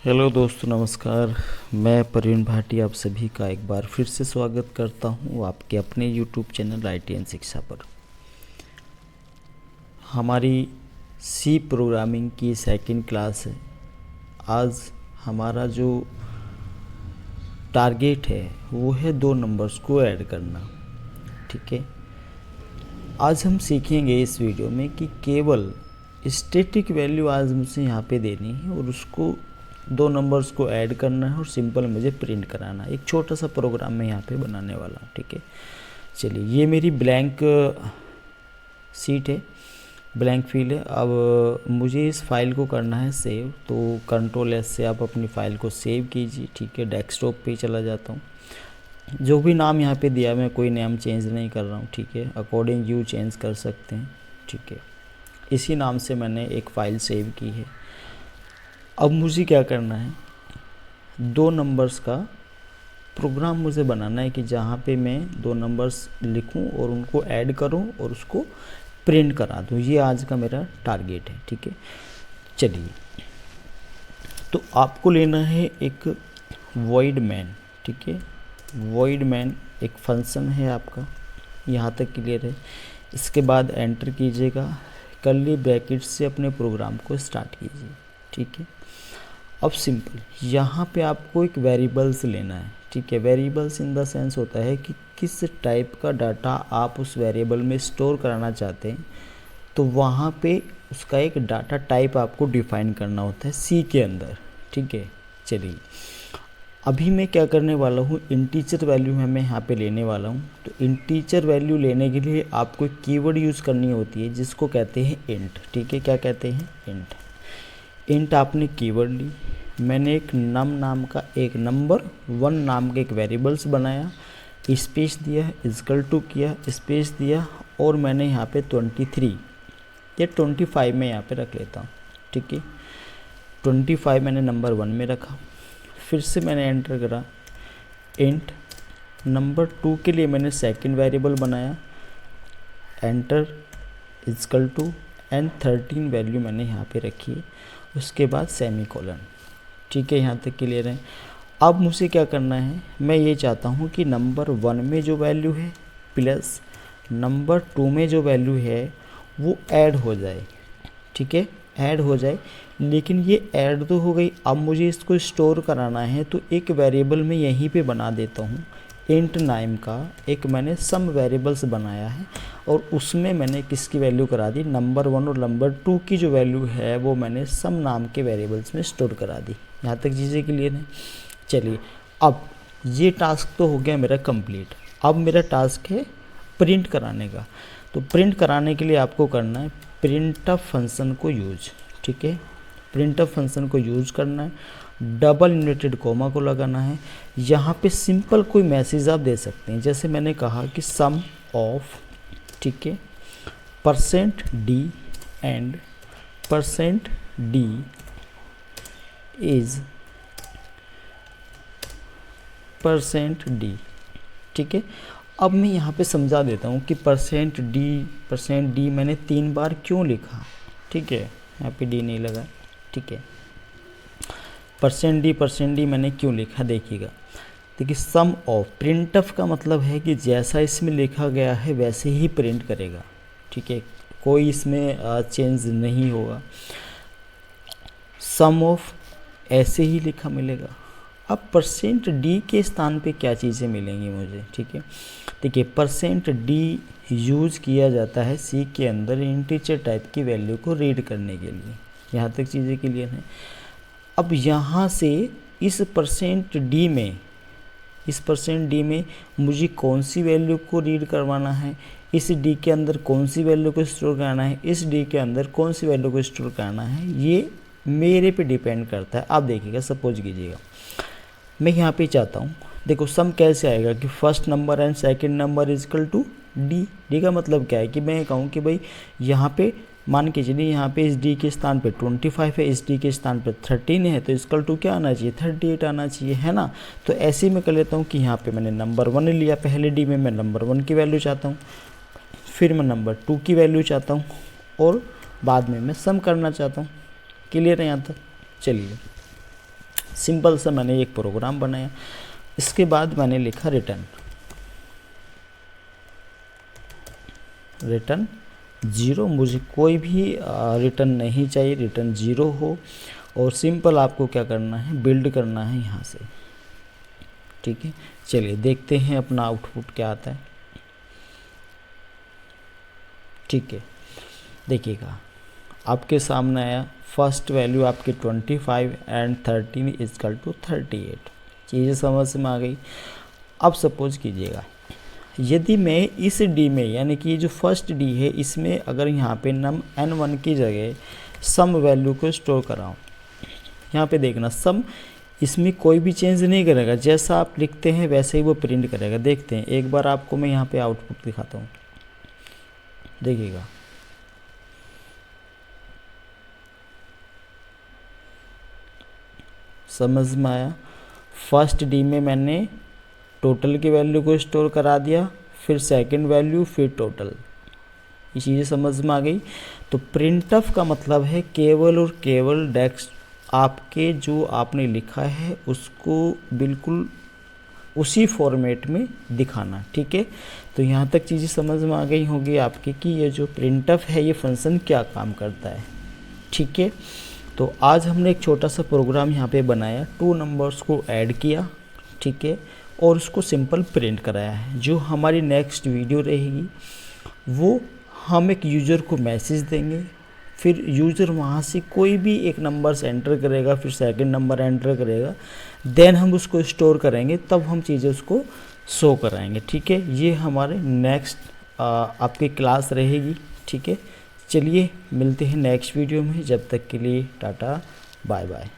Hello दोस्तों, नमस्कार। मैं प्रवीण भाटी आप सभी का एक बार फिर से स्वागत करता हूं आपके अपने यूट्यूब चैनल IT एंड शिक्षा पर। हमारी सी प्रोग्रामिंग की सेकंड क्लास है। आज हमारा जो टारगेट है वो है 2 नंबर्स को ऐड करना। ठीक है, आज हम सीखेंगे इस वीडियो में कि केवल स्टैटिक वैल्यू आज मुझे यहाँ पे देनी है और उसको 2 नंबर्स को ऐड करना है और सिंपल मुझे प्रिंट कराना है। एक छोटा सा प्रोग्राम मैं यहाँ पे बनाने वाला हूँ। ठीक है, चलिए, ये मेरी ब्लैंक सीट है, ब्लैंक फील है। अब मुझे इस फाइल को करना है सेव, तो Ctrl+S से आप अपनी फ़ाइल को सेव कीजिए। ठीक है, डेस्कटॉप पे चला जाता हूँ। जो भी नाम यहाँ पे दिया मैं कोई नाम चेंज नहीं कर रहा हूँ। ठीक है, अकॉर्डिंग यू चेंज कर सकते हैं। ठीक है, इसी नाम से मैंने एक फ़ाइल सेव की है। अब मुझे क्या करना है, 2 नंबर्स का प्रोग्राम मुझे बनाना है कि जहाँ पे मैं 2 नंबर्स लिखूं और उनको ऐड करूं और उसको प्रिंट करा दूं। ये आज का मेरा टारगेट है। ठीक है, चलिए, तो आपको लेना है एक वॉइड मैन। ठीक है, वॉइड मैन एक फंक्शन है आपका, यहाँ तक क्लियर है। इसके बाद एंटर कीजिएगा, कर्ली ब्रैकेट से अपने प्रोग्राम को स्टार्ट कीजिए। ठीक है, अब सिंपल यहाँ पे आपको एक वेरिएबल्स लेना है। ठीक है, वेरिएबल्स इन द सेंस होता है कि किस टाइप का डाटा आप उस वेरिएबल में स्टोर कराना चाहते हैं, तो वहाँ पे उसका एक डाटा टाइप आपको डिफाइन करना होता है सी के अंदर। ठीक है, चलिए, अभी मैं क्या करने वाला हूँ, इंटीजर वैल्यू मैं यहाँ पे लेने वाला हूँ। तो इंटीजर वैल्यू लेने के लिए आपको एक कीवर्ड यूज़ करनी होती है जिसको कहते हैं इंट। ठीक है, क्या कहते हैं, इंट। इंट आपने कीवर्ड ली, मैंने एक नम नाम का एक नंबर 1 नाम का एक वेरिएबल्स बनाया, स्पेस दिया, इक्वल टू किया, स्पेस दिया, और मैंने यहाँ पे 23 या 25 में यहाँ पे रख लेता हूँ। ठीक है, 25 मैंने नंबर 1 में रखा। फिर से मैंने एंटर करा, इंट नंबर 2 के लिए मैंने सेकंड वेरिएबल बनाया, enter, equal to, and 13 value मैंने यहाँ पे रखी है। उसके बाद सेमीकोलन। ठीक है, यहाँ तक क्लियर है। अब मुझे क्या करना है, मैं ये चाहता हूँ कि नंबर 1 में जो वैल्यू है प्लस नंबर 2 में जो वैल्यू है वो ऐड हो जाए। ठीक है, ऐड हो जाए, लेकिन ये ऐड तो हो गई। अब मुझे इसको स्टोर कराना है, तो एक वेरिएबल में यहीं पे बना देता हूँ, इंट नाम का एक मैंने सम वेरिएबल्स बनाया है, और उसमें मैंने किसकी वैल्यू करा दी, नंबर 1 और नंबर 2 की जो वैल्यू है वो मैंने सम नाम के वेरिएबल्स में स्टोर करा दी। यहाँ तक चीज़ें क्लियर हैं। चलिए, अब ये टास्क तो हो गया मेरा कंप्लीट। अब मेरा टास्क है प्रिंट कराने का। तो प्रिंट कराने के लिए आपको करना है प्रिंटफ फंक्शन को यूज। ठीक है, प्रिंटफ फंक्शन को यूज करना है, डबल इन्वर्टेड कोमा को लगाना है। यहाँ पे सिंपल कोई मैसेज आप दे सकते हैं, जैसे मैंने कहा कि सम ऑफ, ठीक है, %d and %d is %d। ठीक है, अब मैं यहाँ पे समझा देता हूँ कि %d मैंने 3 बार क्यों लिखा। ठीक है, यहाँ पे d नहीं लगा। ठीक है, %d मैंने क्यों लिखा, देखिएगा। देखिए, सम ऑफ प्रिंटफ का मतलब है कि जैसा इसमें लिखा गया है वैसे ही प्रिंट करेगा। ठीक है, कोई इसमें चेंज नहीं होगा। सम ऑफ ऐसे ही लिखा मिलेगा। अब %d के स्थान पे क्या चीज़ें मिलेंगी मुझे। ठीक है, देखिए, %d यूज़ किया जाता है सी के अंदर इंटीजर टाइप की वैल्यू को रीड करने के लिए। यहाँ तक चीज़ें क्लियर हैं। अब यहाँ से इस %d में मुझे कौन सी वैल्यू को रीड करवाना है, इस d के अंदर कौन सी वैल्यू को स्टोर करना है, इस d के अंदर कौन सी वैल्यू को स्टोर करना है, ये मेरे पे डिपेंड करता है। आप देखिएगा, सपोज कीजिएगा मैं यहाँ पे चाहता हूँ, देखो सम कैसे आएगा कि first number and second number equal to D का मतलब क्या है कि मैं कहूँ कि भाई यहाँ पे मान के चलिए, यहाँ पे इस डी के स्थान पे 25 है, इस डी के स्थान पे 13 है, तो इक्वल टू क्या आना चाहिए, 38 आना चाहिए, है ना। तो ऐसे ही मैं कर लेता हूँ कि यहाँ पे मैंने नंबर 1 लिया, पहले डी में मैं नंबर 1 की वैल्यू चाहता हूँ, फिर मैं नंबर 2 की वैल्यू चाहता हूँ, और बाद में मैं सम करना चाहता हूँ। क्लियर है यहाँ तक। चलिए, सिंपल सा मैंने एक प्रोग्राम बनाया। इसके बाद मैंने लिखा रिटर्न 0। मुझे कोई भी रिटर्न नहीं चाहिए, रिटर्न 0 हो। और सिंपल आपको क्या करना है, बिल्ड करना है यहाँ से। ठीक है, चलिए देखते हैं अपना आउटपुट क्या आता है। ठीक है, देखिएगा आपके सामने आया फर्स्ट वैल्यू आपके 25 एंड 13 इजकल टू 38। चीज़ें समझ में आ गई। अब सपोज कीजिएगा यदि मैं इस डी में, यानी कि जो फर्स्ट डी है इसमें, अगर यहाँ पे नम n1 की जगह सम वैल्यू को स्टोर कराऊँ, यहाँ पे देखना सम इसमें कोई भी चेंज नहीं करेगा, जैसा आप लिखते हैं वैसे ही वो प्रिंट करेगा। देखते हैं, एक बार आपको मैं यहाँ पे आउटपुट दिखाता हूँ, देखिएगा। समझ में आया? फर्स्ट डी में मैंने टोटल की वैल्यू को स्टोर करा दिया, फिर सेकंड वैल्यू, फिर टोटल। ये चीज़ें समझ में आ गई। तो प्रिंटफ का मतलब है केवल और केवल डेस्क आपके जो आपने लिखा है उसको बिल्कुल उसी फॉर्मेट में दिखाना। ठीक है, तो यहाँ तक चीज़ें समझ में आ गई होगी आपकी कि ये जो प्रिंटफ है ये फंक्शन क्या काम करता है। ठीक है, तो आज हमने एक छोटा सा प्रोग्राम यहाँ पे बनाया, 2 नंबर्स को ऐड किया। ठीक है, और उसको सिंपल प्रिंट कराया है। जो हमारी नेक्स्ट वीडियो रहेगी वो हम एक यूज़र को मैसेज देंगे, फिर यूज़र वहाँ से कोई भी एक नंबर्स एंटर करेगा, फिर सेकंड नंबर एंटर करेगा, देन हम उसको स्टोर करेंगे, तब हम चीज़ें उसको शो कराएंगे। ठीक है, ये हमारे नेक्स्ट आपकी क्लास रहेगी। ठीक है, चलिए मिलते हैं नेक्स्ट वीडियो में, जब तक के लिए टाटा बाय बाय।